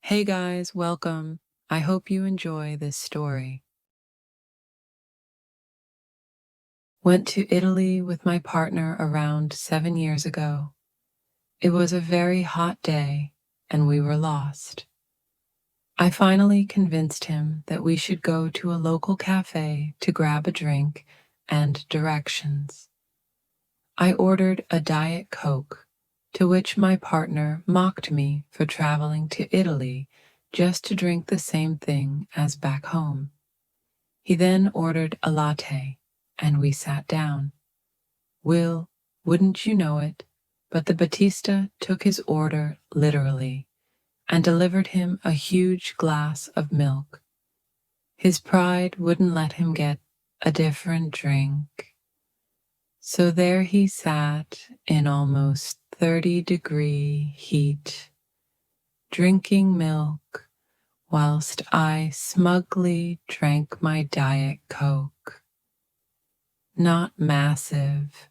Hey guys, welcome. I hope you enjoy this story. Went to Italy with my partner around 7 years ago. It was a very hot day and we were lost. I finally convinced him that we should go to a local cafe to grab a drink and directions. I ordered a Diet Coke, to which my partner mocked me for traveling to Italy just to drink the same thing as back home. He then ordered a latte, and we sat down. Will, wouldn't you know it, but the Batista took his order literally and delivered him a huge glass of milk. His pride wouldn't let him get a different drink. So there he sat in almost 30-degree heat, drinking milk, whilst I smugly drank my Diet Coke. Not massive,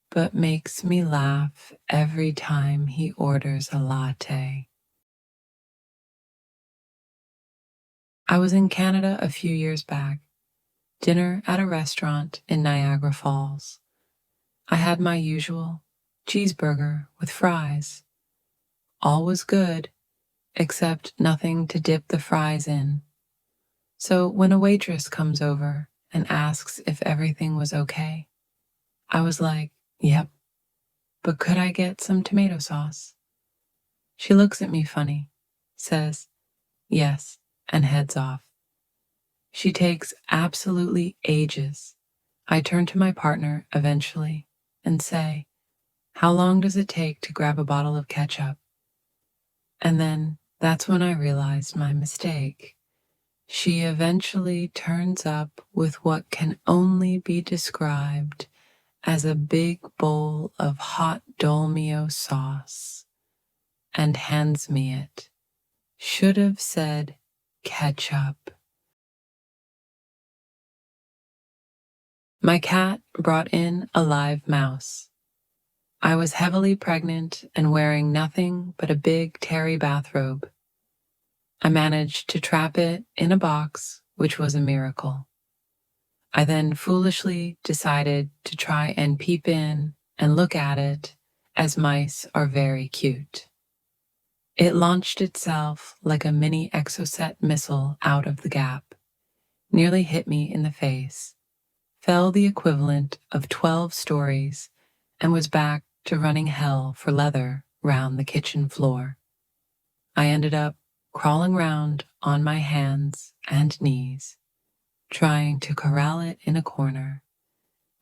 but makes me laugh every time he orders a latte. I was in Canada a few years back, dinner at a restaurant in Niagara Falls. I had my usual cheeseburger with fries. All was good, except nothing to dip the fries in. So when a waitress comes over and asks if everything was okay, I was like, yep, but could I get some tomato sauce? She looks at me funny, says, yes, and heads off. She takes absolutely ages. I turn to my partner eventually and say, how long does it take to grab a bottle of ketchup? And then that's when I realized my mistake. She eventually turns up with what can only be described as a big bowl of hot dolmio sauce and hands me it. Should have said ketchup. My cat brought in a live mouse. I was heavily pregnant and wearing nothing but a big terry bathrobe. I managed to trap it in a box, which was a miracle. I then foolishly decided to try and peep in and look at it, as mice are very cute. It launched itself like a mini Exocet missile out of the gap, nearly hit me in the face, fell the equivalent of 12 stories, and was back to running hell for leather round the kitchen floor. I ended up crawling round on my hands and knees, trying to corral it in a corner,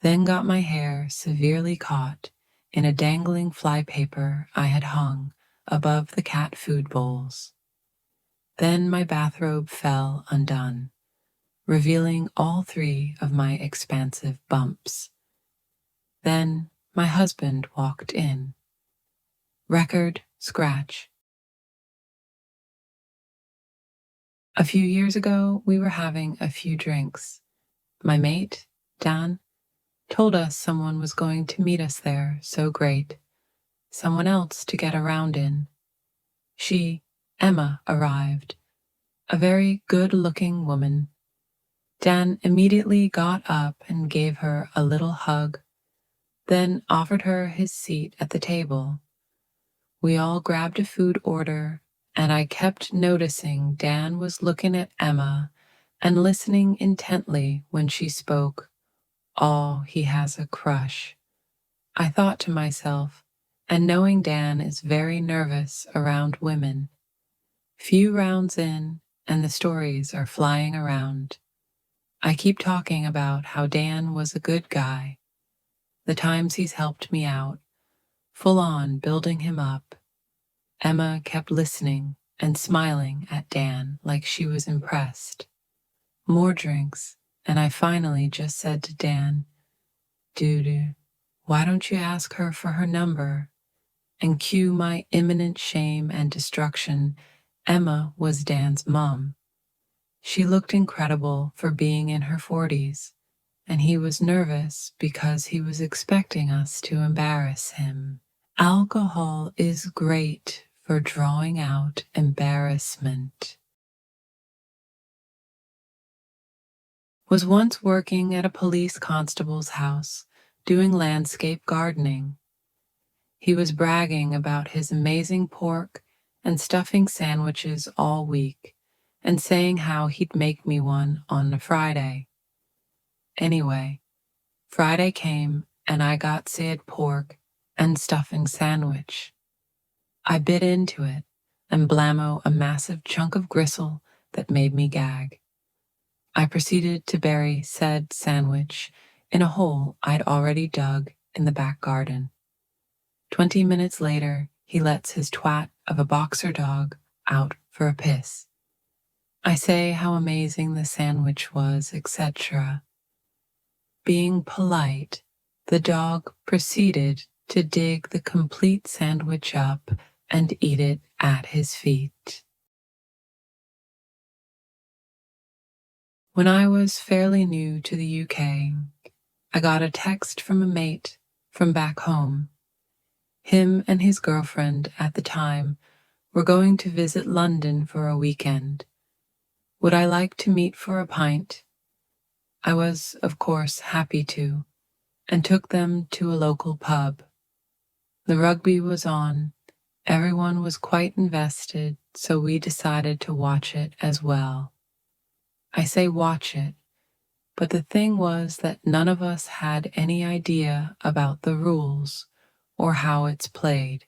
then got my hair severely caught in a dangling flypaper I had hung above the cat food bowls. Then my bathrobe fell undone, revealing all 3 of my expansive bumps. Then my husband walked in. Record scratch. A few years ago, we were having a few drinks. My mate, Dan, told us someone was going to meet us there, so great. Someone else to get around in. She, Emma, arrived, a very good-looking woman. Dan immediately got up and gave her a little hug, then offered her his seat at the table. We all grabbed a food order, and I kept noticing Dan was looking at Emma and listening intently when she spoke. Oh, he has a crush, I thought to myself, and knowing Dan is very nervous around women. Few rounds in, and the stories are flying around. I keep talking about how Dan was a good guy, the times he's helped me out, full on building him up. Emma kept listening and smiling at Dan like she was impressed. More drinks, and I finally just said to Dan, Doo-doo, why don't you ask her for her number? And cue my imminent shame and destruction, Emma was Dan's mom. She looked incredible for being in her 40s, and he was nervous because he was expecting us to embarrass him. Alcohol is great for drawing out embarrassment. Was once working at a police constable's house doing landscape gardening. He was bragging about his amazing pork and stuffing sandwiches all week and saying how he'd make me one on a Friday. Anyway, Friday came and I got said pork and stuffing sandwich. I bit into it and blammo a massive chunk of gristle that made me gag. I proceeded to bury said sandwich in a hole I'd already dug in the back garden. 20 minutes later, he lets his twat of a boxer dog out for a piss. I say how amazing the sandwich was, etc. Being polite, the dog proceeded to dig the complete sandwich up and eat it at his feet. When I was fairly new to the UK, I got a text from a mate from back home. Him and his girlfriend at the time were going to visit London for a weekend. Would I like to meet for a pint? I was, of course, happy to, and took them to a local pub. The rugby was on. Everyone was quite invested, so we decided to watch it as well. I say watch it, but the thing was that none of us had any idea about the rules or how it's played.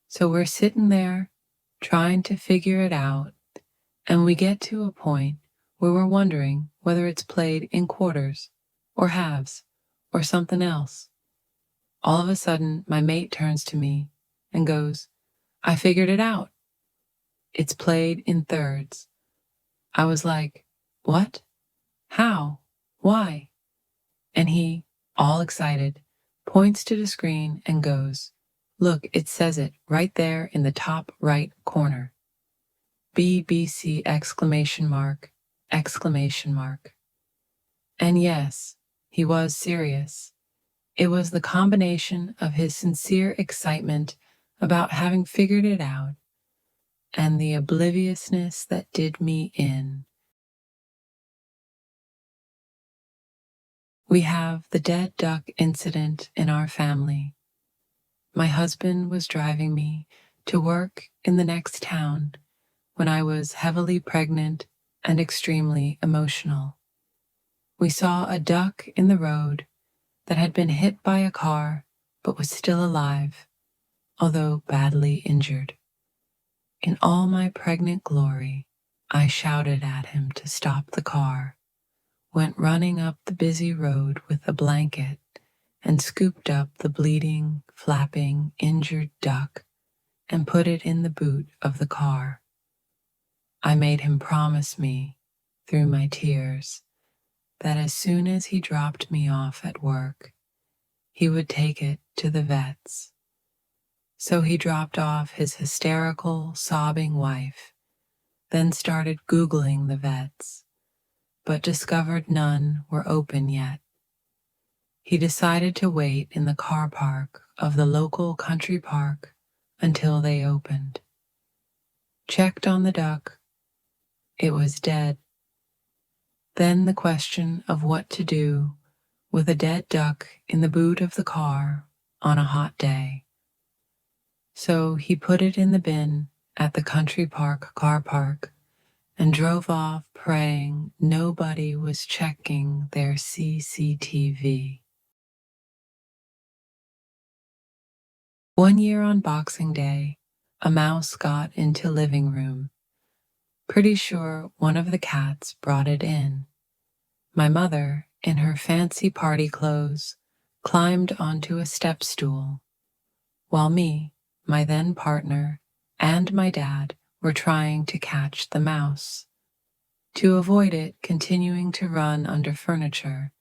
So we're sitting there trying to figure it out, and we get to a point where we're wondering whether it's played in quarters or halves or something else. All of a sudden, my mate turns to me and goes, I figured it out. It's played in thirds. I was like, what? How? Why? And he, all excited, points to the screen and goes, look, it says it right there in the top right corner. BBC exclamation mark, exclamation mark. And yes, he was serious. It was the combination of his sincere excitement about having figured it out and the obliviousness that did me in. We have the dead duck incident in our family. My husband was driving me to work in the next town when I was heavily pregnant and extremely emotional. We saw a duck in the road that had been hit by a car but was still alive, although badly injured. In all my pregnant glory, I shouted at him to stop the car, went running up the busy road with a blanket, and scooped up the bleeding, flapping, injured duck and put it in the boot of the car. I made him promise me, through my tears, that as soon as he dropped me off at work, he would take it to the vet's. So he dropped off his hysterical, sobbing wife, then started Googling the vets, but discovered none were open yet. He decided to wait in the car park of the local country park until they opened. Checked on the duck. It was dead. Then the question of what to do with a dead duck in the boot of the car on a hot day. So he put it in the bin at the country park car park and drove off praying nobody was checking their CCTV. One year on Boxing Day, a mouse got into living room. Pretty sure one of the cats brought it in. My mother, in her fancy party clothes, climbed onto a step stool, while me, my then partner, and my dad were trying to catch the mouse. To avoid it continuing to run under furniture,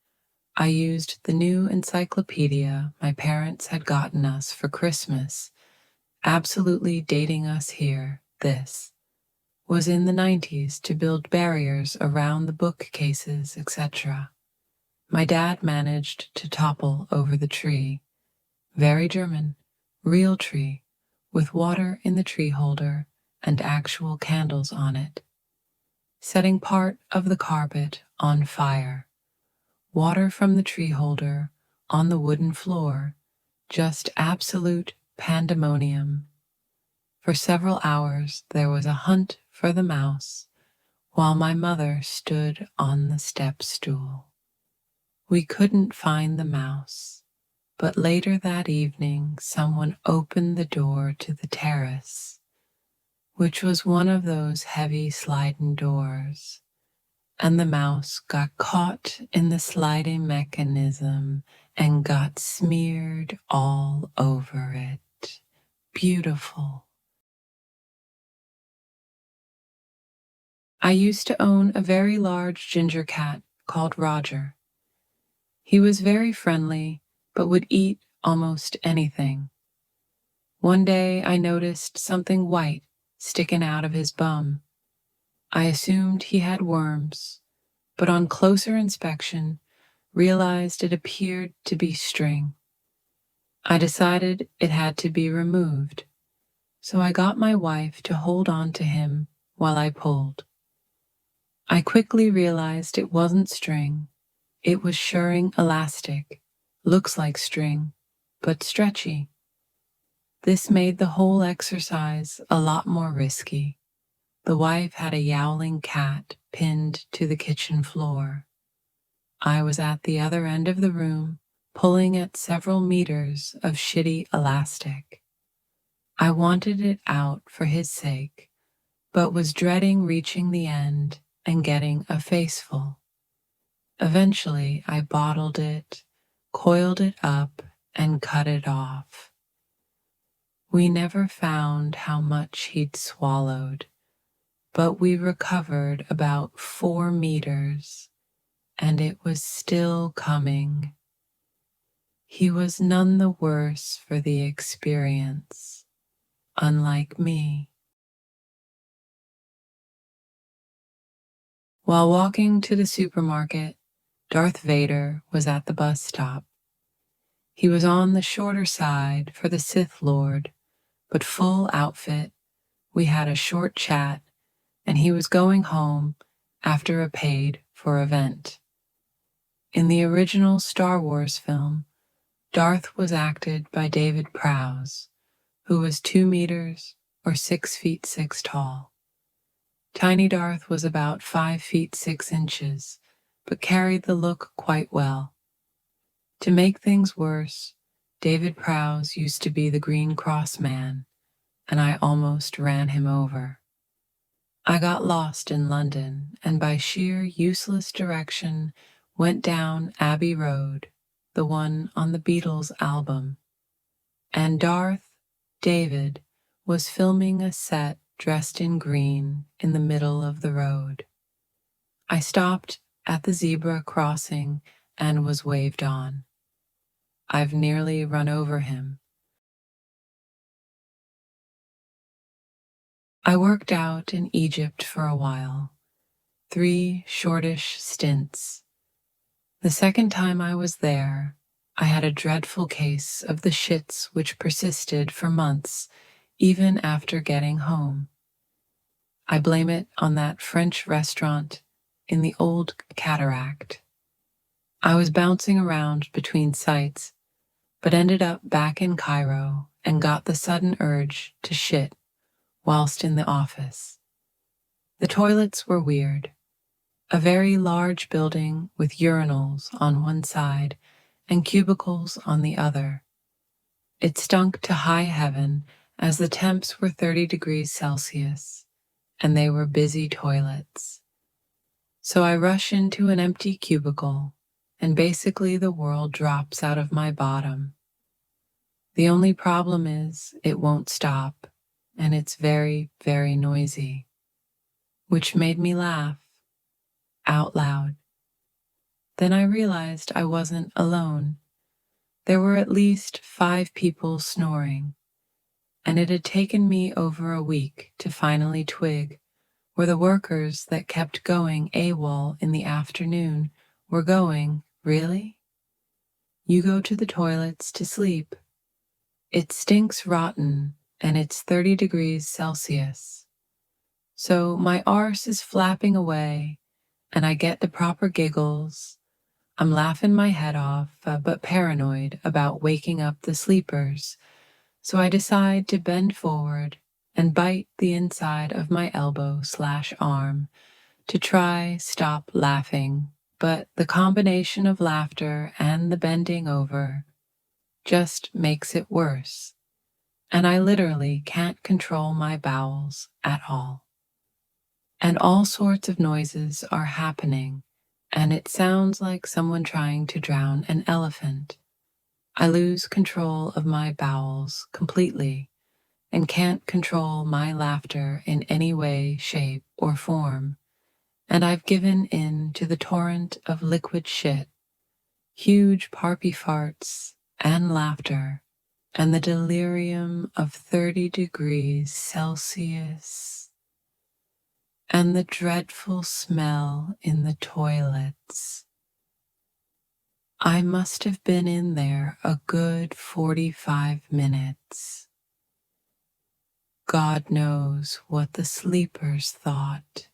I used the new encyclopedia my parents had gotten us for Christmas, absolutely dating us here. This was in the 90s to build barriers around the bookcases, etc. My dad managed to topple over the tree. Very German, real tree, with water in the tree holder and actual candles on it, setting part of the carpet on fire, water from the tree holder on the wooden floor, just absolute pandemonium. For several hours there was a hunt for the mouse, while my mother stood on the step stool. We couldn't find the mouse, but later that evening someone opened the door to the terrace, which was one of those heavy sliding doors, and the mouse got caught in the sliding mechanism and got smeared all over it. Beautiful. I used to own a very large ginger cat called Roger. He was very friendly, but would eat almost anything. One day I noticed something white sticking out of his bum. I assumed he had worms, but on closer inspection, realized it appeared to be string. I decided it had to be removed, so I got my wife to hold on to him while I pulled. I quickly realized it wasn't string, it was shirring elastic, looks like string, but stretchy. This made the whole exercise a lot more risky. The wife had a yowling cat pinned to the kitchen floor. I was at the other end of the room, pulling at several meters of shitty elastic. I wanted it out for his sake, but was dreading reaching the end and getting a faceful. Eventually, I bottled it, coiled it up, and cut it off. We never found how much he'd swallowed, but we recovered about 4 meters, and it was still coming. He was none the worse for the experience, unlike me. While walking to the supermarket, Darth Vader was at the bus stop. He was on the shorter side for the Sith Lord, but full outfit. We had a short chat, and he was going home after a paid-for event. In the original Star Wars film, Darth was acted by David Prowse, who was 2 meters or 6 feet 6 tall. Tiny Darth was about 5 feet 6 inches, but carried the look quite well. To make things worse, David Prowse used to be the Green Cross man, and I almost ran him over. I got lost in London, and by sheer useless direction went down Abbey Road, the one on the Beatles album. And David, was filming a set dressed in green in the middle of the road. I stopped at the zebra crossing and was waved on. I've nearly run over him. I worked out in Egypt for a while, 3 shortish stints. The second time I was there, I had a dreadful case of the shits which persisted for months, even after getting home. I blame it on that French restaurant in the Old Cataract. I was bouncing around between sites, but ended up back in Cairo and got the sudden urge to shit whilst in the office. The toilets were weird. A very large building with urinals on one side and cubicles on the other. It stunk to high heaven as the temps were 30 degrees Celsius, and they were busy toilets. So I rush into an empty cubicle, and basically the world drops out of my bottom. The only problem is it won't stop, and it's very, very noisy, which made me laugh out loud. Then I realized I wasn't alone. There were at least 5 people snoring, and it had taken me over a week to finally twig where the workers that kept going AWOL in the afternoon were going. Really? You go to the toilets to sleep. It stinks rotten, and it's 30 degrees Celsius. So my arse is flapping away, and I get the proper giggles. I'm laughing my head off, but paranoid about waking up the sleepers. So I decide to bend forward and bite the inside of my elbow/arm to try stop laughing. But the combination of laughter and the bending over just makes it worse. And I literally can't control my bowels at all. And all sorts of noises are happening, and it sounds like someone trying to drown an elephant. I lose control of my bowels completely and can't control my laughter in any way, shape, or form. And I've given in to the torrent of liquid shit, huge parpy farts, and laughter, and the delirium of 30 degrees Celsius, and the dreadful smell in the toilets. I must have been in there a good 45 minutes. God knows what the sleepers thought.